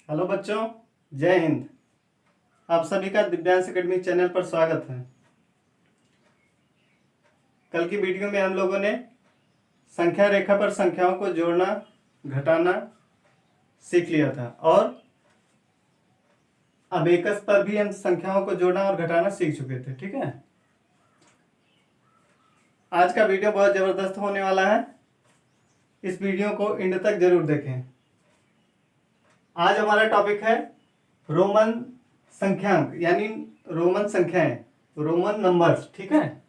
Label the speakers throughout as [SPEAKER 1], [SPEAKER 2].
[SPEAKER 1] Hello बच्चों, जय हिंद। आप सभी का दिव्यांश एकेडमी चैनल पर स्वागत है। कल की वीडियो में हम लोगों ने संख्या रेखा पर संख्याओं को जोड़ना घटाना सीख लिया था और अबेकस पर भी हम संख्याओं को जोड़ना और घटाना सीख चुके थे। ठीक है, आज का वीडियो बहुत जबरदस्त होने वाला है। इस वीडियो को एंड तक जरूर देखें। आज हमारा टॉपिक है रोमन संख्यांक, यानी रोमन संख्याएं, रोमन नंबर्स। ठीक है,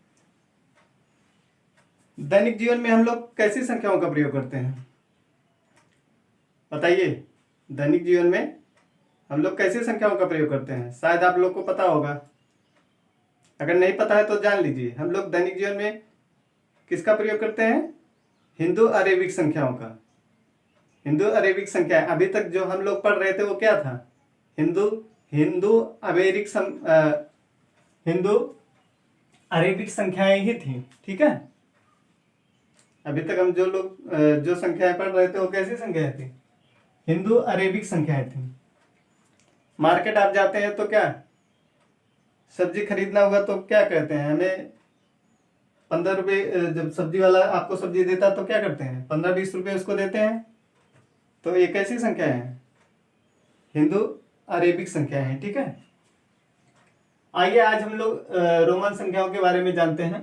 [SPEAKER 1] दैनिक जीवन में हम लोग कैसी संख्याओं का प्रयोग करते हैं बताइए। दैनिक जीवन में हम लोग कैसी संख्याओं का प्रयोग करते हैं, शायद आप लोग को पता होगा। अगर नहीं पता है तो जान लीजिए। हम लोग दैनिक जीवन में किसका प्रयोग करते हैं? हिंदू अरेबिक संख्याओं का। हिंदू अरेबिक संख्या अभी तक जो हम लोग पढ़ रहे थे वो क्या था? हिंदू अरेबिक संख्याएं ही थी। ठीक है, अभी तक हम जो संख्याएं पढ़ रहे थे वो कैसी संख्याएं थी? हिंदू अरेबिक संख्याएं थी। मार्केट आप जाते हैं तो क्या सब्जी खरीदना होगा तो क्या कहते हैं? हमें 15 रुपये, जब सब्जी वाला आपको सब्जी देता तो क्या करते हैं? 15-20 रुपये उसको देते हैं। तो ये कैसी संख्या है? हिंदू अरेबिक संख्या है। ठीक है, आइए आज हम लोग रोमन संख्याओं के बारे में जानते हैं।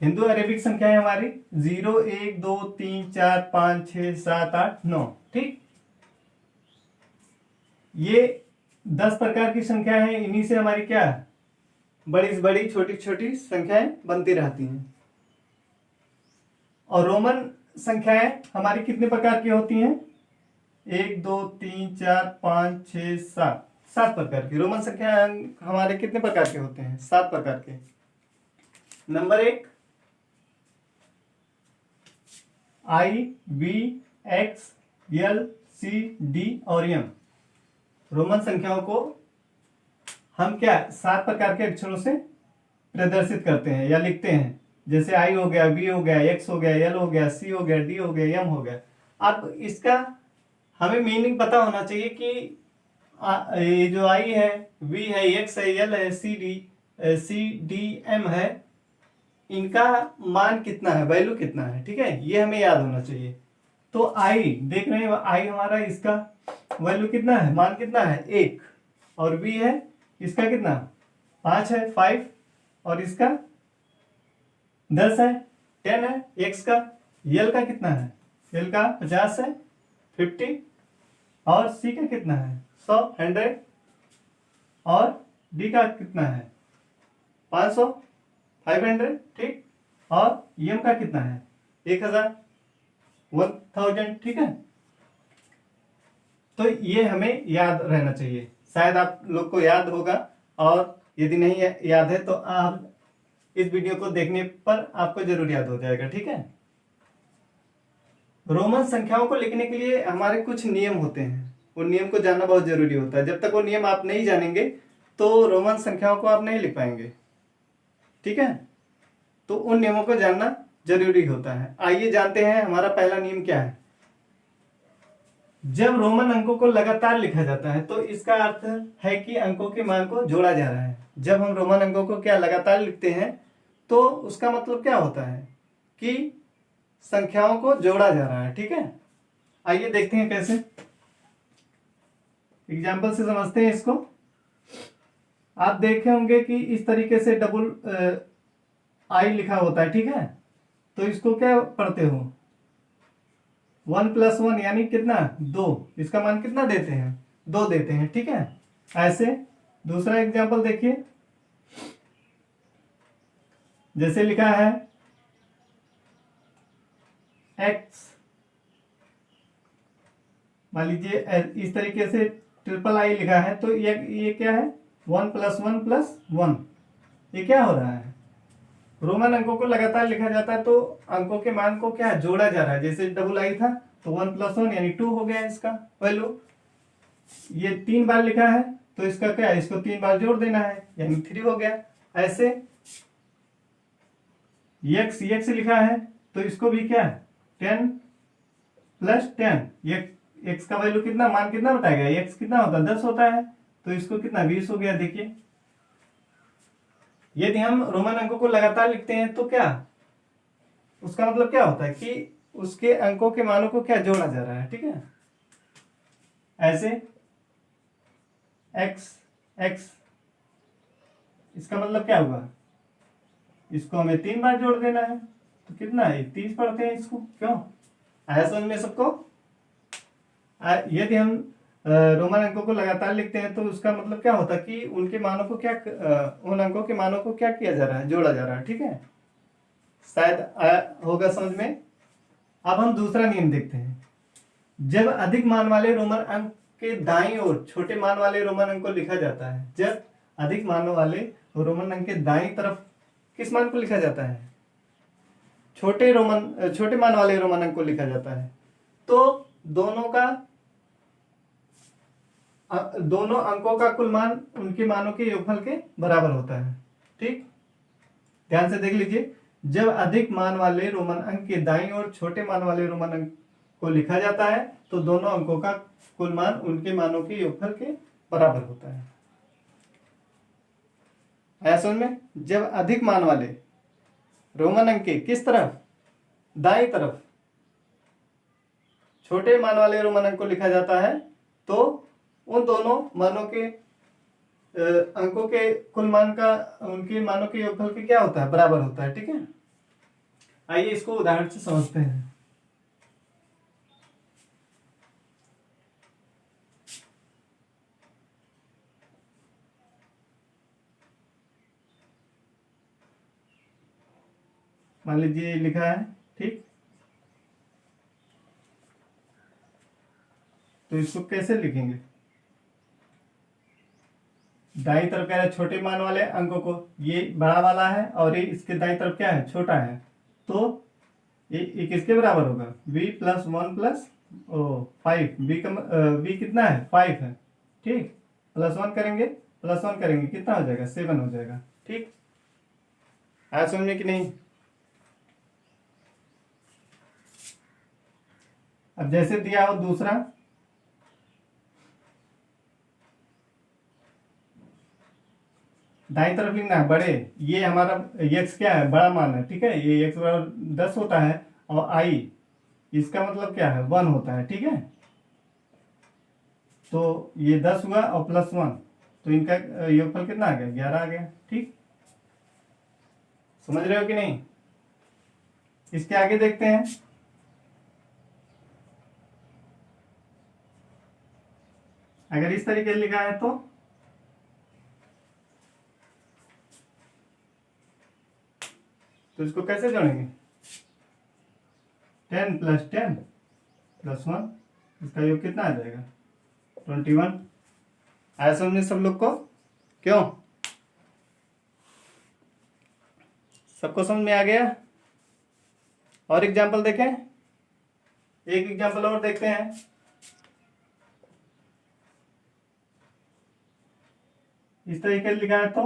[SPEAKER 1] हिंदू अरेबिक संख्याएं हमारी 0, 1, 2, 3, 4, 5, 6, 7, 8, 9। ठीक, ये 10 प्रकार की संख्या है। इन्हीं से हमारी क्या बड़ी से बड़ी छोटी छोटी संख्याएं बनती रहती हैं। और रोमन संख्याएं हमारी कितने प्रकार की होती हैं? 1, 2, 3, 4, 5, 6, 7, 7 प्रकार की रोमन संख्या हमारे कितने प्रकार के होते हैं? 7 प्रकार के। Number 1 I, B, X, L, C, D और M। रोमन संख्याओं को हम क्या 7 प्रकार के अक्षरों से प्रदर्शित करते हैं या लिखते हैं। जैसे I हो गया, B हो गया, X हो गया, L हो गया, C हो गया, D हो गया, M हो गया। अब इसका हमें मीनिंग पता होना चाहिए कि ये जो I है, V है, X है, L है, C, D, M है, इनका मान कितना है, वैल्यू कितना है। ठीक है, ये हमें याद होना चाहिए। तो I देख रहे हैं, I हमारा इसका वैल्यू कितना है, मान कितना है? 1। और V है, इसका कितना 5 है, 5। और इसका 10 है, 10 है। X का, L का कितना है? L का 50 है, 50। और C का कितना है? 100, 100। और D का कितना है? 500, 500। ठीक, और M का कितना है? 1000, 1000। ठीक है, तो ये हमें याद रहना चाहिए। शायद आप लोग को याद होगा, और यदि नहीं याद है तो आप इस वीडियो को देखने पर आपको जरूर याद हो जाएगा। ठीक है, रोमन संख्याओं को लिखने के लिए हमारे कुछ नियम होते हैं। वो नियम को जानना बहुत जरूरी होता है। जब तक वो नियम आप नहीं जानेंगे तो रोमन संख्याओं को आप नहीं लिख पाएंगे। ठीक है, तो उन नियमों को जानना जरूरी होता है। आइए जानते हैं हमारा पहला नियम क्या है। जब रोमन अंकों को लगातार लिखा जाता है तो इसका अर्थ है कि अंकों के मान को जोड़ा जा रहा है। जब हम रोमन अंकों को क्या लगातार लिखते हैं तो उसका मतलब क्या होता है कि संख्याओं को जोड़ा जा रहा है। ठीक है, आइए देखते हैं कैसे। एग्जाम्पल से समझते हैं इसको। आप देखे होंगे कि इस तरीके से डबल आई लिखा होता है। ठीक है, तो इसको क्या पढ़ते हो? 1 + 1 यानी कितना? 2। इसका मान कितना देते हैं? 2 देते हैं। ठीक है, ऐसे दूसरा एग्जाम्पल देखिए। जैसे लिखा है x, मान लीजिए इस तरीके से ट्रिपल आई लिखा है, तो ये क्या है? 1 + 1 + 1। ये क्या हो रहा है? रोमन अंकों को लगातार लिखा जाता है तो अंकों के मान को क्या जोड़ा जा रहा है। जैसे डबल आई था तो 1 + 1 यानी 2 हो गया इसका वैल्यू। ये 3 बार लिखा है तो इसका क्या है? इसको 3 बार जोड़ देना है यानी 3 हो गया। ऐसे x लिखा है तो इसको भी क्या 10 + 10, एक्स का वैल्यू कितना, मान कितना बताएगा, एक्स कितना होता है 10 होता है, तो इसको कितना 20 हो गया। देखिए यदि हम रोमन अंकों को लगातार लिखते हैं तो क्या उसका मतलब क्या होता है कि उसके अंकों के मानों को क्या जोड़ा जा रहा है। ठीक है, ऐसे एक्स एक्स, इसका मतलब क्या हुआ, इसको हमें 3 बार जोड़ देना है, तो कितना है 30 पढ़ते हैं इसको। क्यों, आया समझ में सबको। यदि हम रोमन अंकों को लगातार लिखते हैं तो उसका मतलब क्या होता है कि उनके मानों को क्या उन अंकों के मानों को क्या किया जा रहा है, जोड़ा जा रहा है। ठीक है, शायद आया होगा समझ में। अब हम दूसरा नियम देखते हैं। जब अधिक मान वाले रोमन अंक के दाईं ओर छोटे मान वाले रोमन अंक को लिखा जाता है, जब अधिक मान वाले रोमन अंक के दाईं तरफ किस मान को लिखा जाता है, छोटे मान वाले रोमन अंक को लिखा जाता है, तो दोनों अंकों का कुल मान उनके मानों के योगफल के बराबर होता है। ठीक, ध्यान से देख लीजिए, जब अधिक मान वाले रोमन अंक के दाईं ओर छोटे मान वाले रोमन अंक को लिखा जाता है तो दोनों अंकों का कुल मान उनके मानों के योगफल के बराबर होता है। आया समझ में। जब अधिक मान वाले रोमन अंक के किस तरफ, दाईं तरफ छोटे मान वाले रोमन अंक को लिखा जाता है तो उन दोनों मानों के अंकों के कुल मान का उनके मानों के योगफल के क्या होता है, बराबर होता है। ठीक है, आइए इसको उदाहरण से समझते हैं। मान लीजिए लिखा है, ठीक, तो इसको कैसे लिखेंगे, दाईं तरफ कह रहे हैं छोटे मान वाले अंकों को, ये बड़ा वाला है और ये इसके दाईं तरफ क्या है, छोटा है, तो ये किसके बराबर होगा, v प्लस 1 प्लस 5, v कितना है 5 है। ठीक, प्लस 1 करेंगे कितना हो जाएगा 7 हो जाएगा। ठीक, आया समझ में कि नहीं। अब जैसे दिया हो दूसरा, दाईं तरफ लिखना है बड़े, ये हमारा x क्या है, बड़ा मान है। ठीक है, ये x बराबर 10 होता है और i इसका मतलब क्या है 1 होता है। ठीक है, तो ये 10 हुआ और प्लस 1, तो इनका योगफल कितना आ गया 11 आ गया। ठीक, समझ रहे हो कि नहीं। इसके आगे देखते हैं, अगर इस तरीके से लिखा है तो इसको कैसे जोड़ेंगे, 10 प्लस 10 प्लस 1, इसका योग कितना आ जाएगा 21। आया समझ सब लोग को। क्यों, सबको समझ में आ गया। और एग्जाम्पल देखें, एक एग्जाम्पल और देखते हैं। इस तरीके से लिखा है तो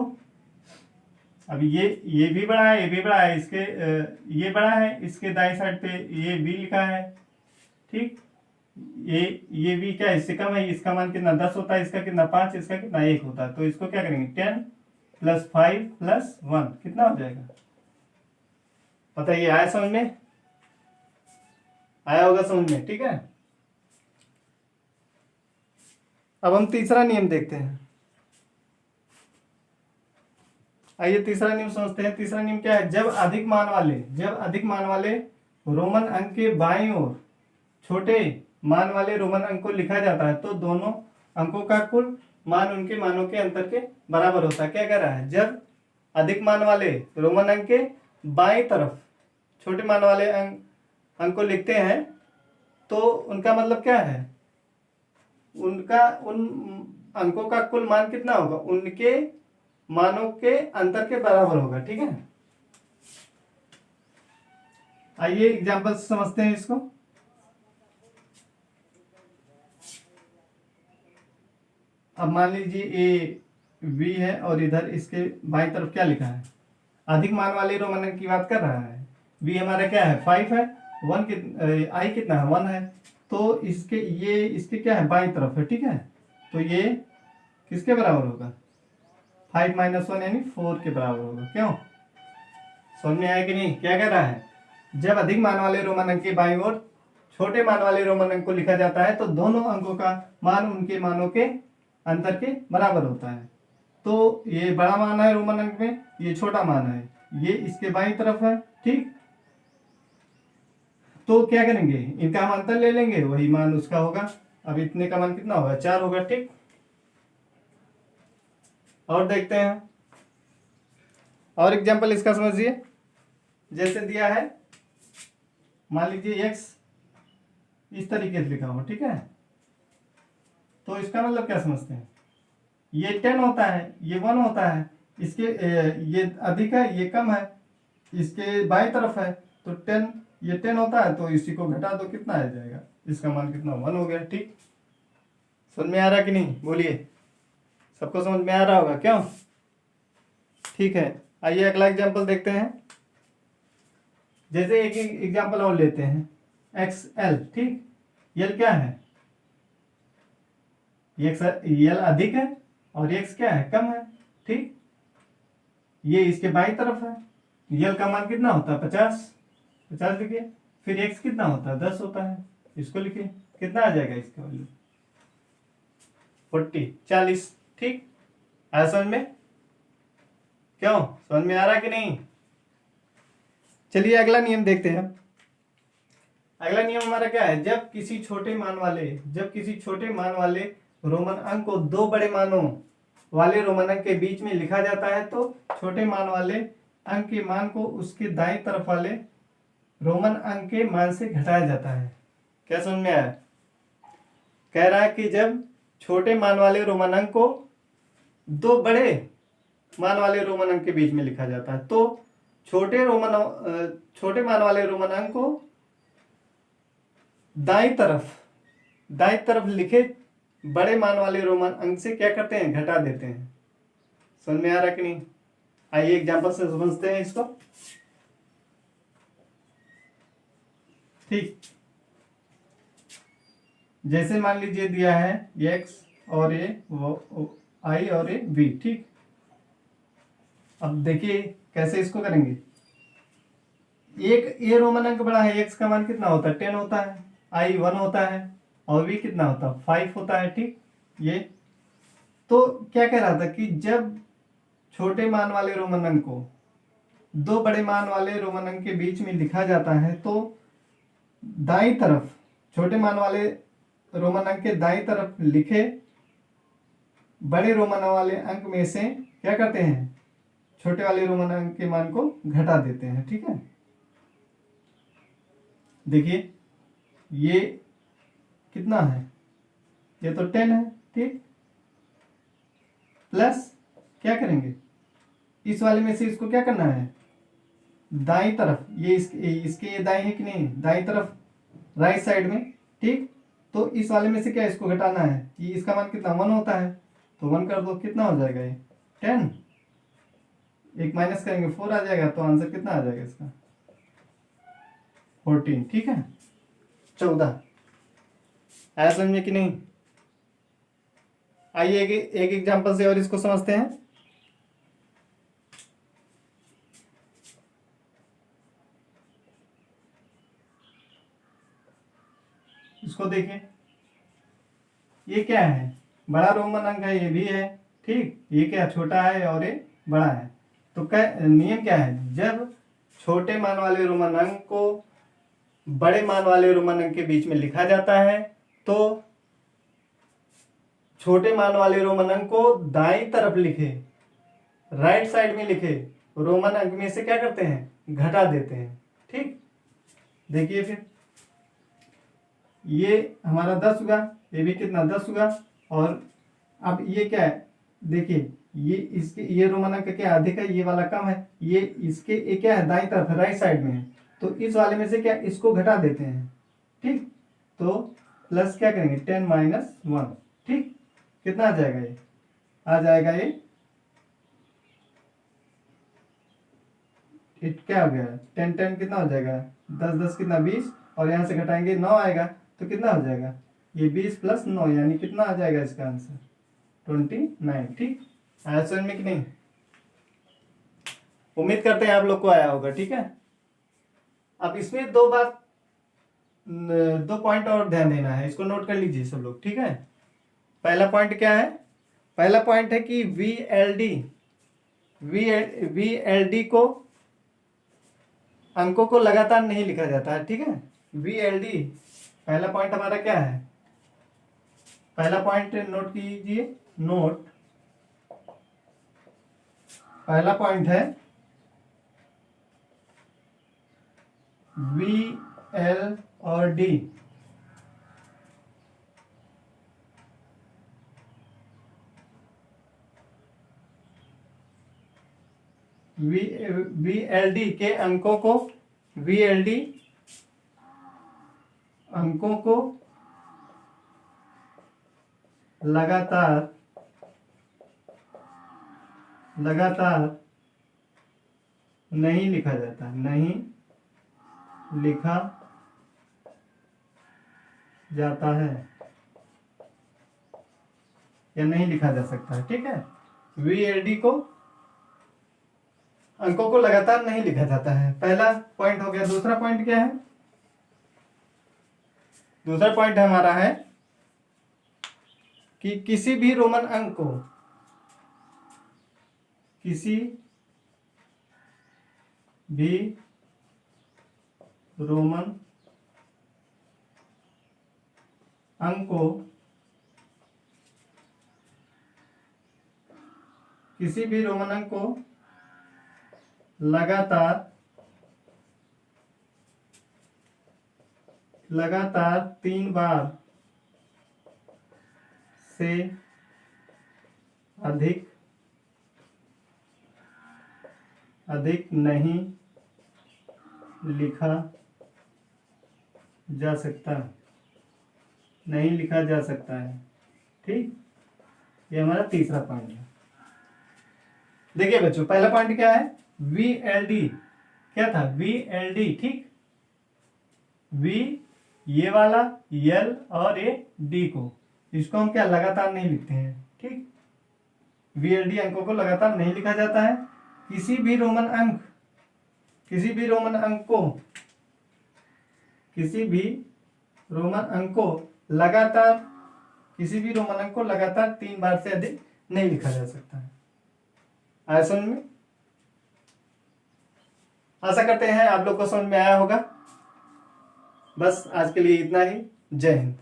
[SPEAKER 1] अब ये भी बड़ा है, ये भी बड़ा है, इसके ये बड़ा है, इसके दाईं साइड पे ये भी लिखा है। ठीक, ये भी क्या है, इससे कम है, इसका मान कितना 10 होता है, इसका कितना 5, इसका कितना 1 होता है, तो इसको क्या करेंगे 10 प्लस 5 प्लस 1 कितना हो जाएगा, बताइए। आया समझ में, आया होगा समझ में। ठीक है, अब हम तीसरा नियम देखते हैं। आइए तीसरा नियम समझते हैं। तीसरा नियम क्या है, जब अधिक मान वाले रोमन अंक के बाईं ओर छोटे मान वाले रोमन अंक को लिखा जाता है तो दोनों अंकों का कुल मान उनके मानों के अंतर के बराबर होता है। क्या कह रहा है, जब अधिक मान वाले रोमन अंक के बाईं तरफ छोटे मान वाले अंक को लिखते हैं तो उनका मतलब क्या है, उन अंकों का कुल मान कितना होगा, उनके मानों के अंतर के बराबर होगा। ठीक है, आइए एग्जाम्पल से समझते हैं इसको। अब मान लीजिए ये v है और इधर इसके बाईं तरफ क्या लिखा है, अधिक मान वाले रोमन अंक की बात कर रहा है। v हमारा क्या है 5 है, i कितना है 1 है, तो इसके क्या है, बाईं तरफ है, ठीक है। तो ये किसके बराबर होगा, 5 - 1 यानी 4 के बराबर होगा। क्यों, समझ में आया कि नहीं? क्या कह रहा है, जब अधिक मान वाले रोमन अंक के बाईं ओर छोटे मान वाले रोमन अंक को लिखा जाता है तो दोनों अंकों का मान उनके मानों के अंतर के बराबर होता है। तो ये बड़ा मान है रोमन अंक में, ये छोटा मान है, ये इसके बाईं तरफ है, ठीक। तो क्या करेंगे, इनका हम अंतर ले लेंगे, वही मान उसका होगा। अब इतने का मान कितना होगा, 4 होगा, ठीक। और देखते हैं और एग्जांपल इसका समझिए। जैसे दिया है, मान लीजिए x इस तरीके से लिखा हो, ठीक है। तो इसका मतलब क्या समझते हैं, ये 10 होता है, ये 1 होता है, इसके ये अधिक है, ये कम है, इसके बाएं तरफ है, तो 10, ये 10 होता है, तो इसी को घटा दो, कितना आ जाएगा, इसका मान कितना, 1 हो गया, ठीक। समझ में आ रहा कि नहीं, बोलिए, सबको समझ में आ रहा होगा, क्यों? ठीक है, आइए अगला एग्जांपल देखते हैं। जैसे एक एग्जांपल और लेते हैं, XL, ठीक। यल क्या है, यल अधिक है और x क्या है, कम है, ठीक। ये इसके बाईं तरफ है, यल का मान कितना होता है, 50 लिखिए। फिर x कितना होता है, 10 होता है, इसको लिखिए, कितना आ जाएगा इसका वैल्यू, 40, ठीक। आया समझ में, क्यों, समझ में आ रहा कि नहीं? चलिए अगला नियम देखते हैं। अगला नियम हमारा क्या है, जब किसी छोटे मान वाले रोमन अंक को दो बड़े मानों वाले रोमन अंक के बीच में लिखा जाता है तो छोटे मान वाले अंक के मान को उसके दाईं तरफ वाले रोमन अंक के मान से घटाया जाता है। क्या समझ में आया? कह रहा है कि जब छोटे मान वाले रोमन अंक को दो बड़े मान वाले रोमन अंक के बीच में लिखा जाता है तो छोटे मान वाले रोमन अंक को दाईं तरफ लिखे बड़े मान वाले रोमन अंक से क्या करते हैं, घटा देते हैं। समझ में आ रहा कि नहीं? आइए एग्जांपल से समझते हैं इसको, ठीक। जैसे मान लीजिए दिया है x और a, i और a b, ठीक। अब देखिए कैसे इसको करेंगे। एक ए रोमन अंक बड़ा है, x का मान कितना होता है, 10 होता है, i 1 होता है और v कितना होता है, 5 होता है, ठीक। ये तो क्या कह रहा था कि जब छोटे मान वाले रोमन अंक को दो बड़े मान वाले रोमन अंक के बीच में लिखा जाता है तो दाईं तरफ छोटे मान वाले रोमन अंक के दाईं तरफ लिखे बड़े रोमन वाले अंक में से क्या करते हैं, छोटे वाले रोमन अंक के मान को घटा देते हैं, ठीक है। देखिए ये कितना है, ये तो 10 है, ठीक। प्लस क्या करेंगे, इस वाले में से इसको क्या करना है, दाईं तरफ, ये इसके ये दाईं है कि नहीं, दाईं तरफ राइट साइड में, ठीक। तो इस वाले में से क्या इसको घटाना है, ये इसका मान कितना, 1 होता है, तो 1 कर दो, कितना हो जाएगा ये 10, एक माइनस करेंगे 4 आ जाएगा, तो आंसर कितना आ जाएगा इसका 14, ठीक है, 14। आया समझ में कि नहीं? आइए एक एग्जांपल से और इसको समझते हैं। इसको देखिए, ये क्या है, बड़ा रोमन अंक है, ये भी है, ठीक। ये क्या छोटा है और ये बड़ा है, तो नियम क्या है, जब छोटे मान वाले रोमन अंक को बड़े मान वाले रोमन अंक के बीच में लिखा जाता है तो छोटे मान वाले रोमन अंक को दाईं तरफ लिखे राइट साइड में लिखे रोमन अंक में से क्या करते हैं, घटा देते हैं, ठीक। देखिए फिर ये हमारा 10 हुआ, ये भी कितना 10 हुआ, और अब ये क्या है, देखिए ये रोमन अंक क्या अधिक है, ये वाला कम है, ये क्या है, दाईं तरफ राइट साइड में है, तो इस वाले में से क्या इसको घटा देते हैं, ठीक। तो प्लस क्या करेंगे 10 - 1, ठीक। कितना आ जाएगा, ये आ जाएगा ये क्या हो गया, 10 10 कितना हो जाएगा, 10 10 कितना 20, और यहाँ से घटाएंगे 9 आएगा, तो कितना हो जाएगा, ये 20 + 9 यानी कितना आ जाएगा इसका आंसर 29। ठीक, आया समझ में कि नहीं? उम्मीद करते हैं आप लोग को आया होगा। ठीक है, अब इसमें दो पॉइंट और ध्यान देना है, इसको नोट कर लीजिए सब लोग। ठीक है, पहला पॉइंट क्या है? पहला पॉइंट है कि वीएलडी को अंकों को लगातार नहीं लिखा जाता है। ठीक है, वीएलडी पहला पॉइंट हमारा क्या है? पहला पॉइंट नोट कीजिए, नोट पहला पॉइंट है वी एल और डी वीएलडी के वीएलडी अंकों को लगातार नहीं लिखा जाता, नहीं लिखा जाता है या नहीं लिखा जा सकता है। ठीक है, वीएलडी को अंकों को लगातार नहीं लिखा जाता है, पहला पॉइंट हो गया। दूसरा पॉइंट क्या है? दूसरा पॉइंट हमारा है कि किसी भी रोमन अंक को किसी भी रोमन अंक को किसी भी रोमन अंक को लगातार 3 बार से अधिक नहीं लिखा जा सकता, नहीं लिखा जा सकता है। ठीक, ये हमारा तीसरा पॉइंट है। देखिए बच्चों, पहला पॉइंट क्या है? वीएलडी क्या था? वीएलडी। ठीक, वी ये वाला एल और ये डी को, इसको हम क्या लगातार नहीं लिखते हैं। ठीक, वीएलडी अंकों को लगातार नहीं लिखा जाता है। किसी भी रोमन अंक को लगातार 3 बार से अधिक नहीं लिखा जा सकता है। आया समझ में? आशा करते हैं आप लोग को समझ में आया होगा। बस आज के लिए इतना ही। जय हिंद।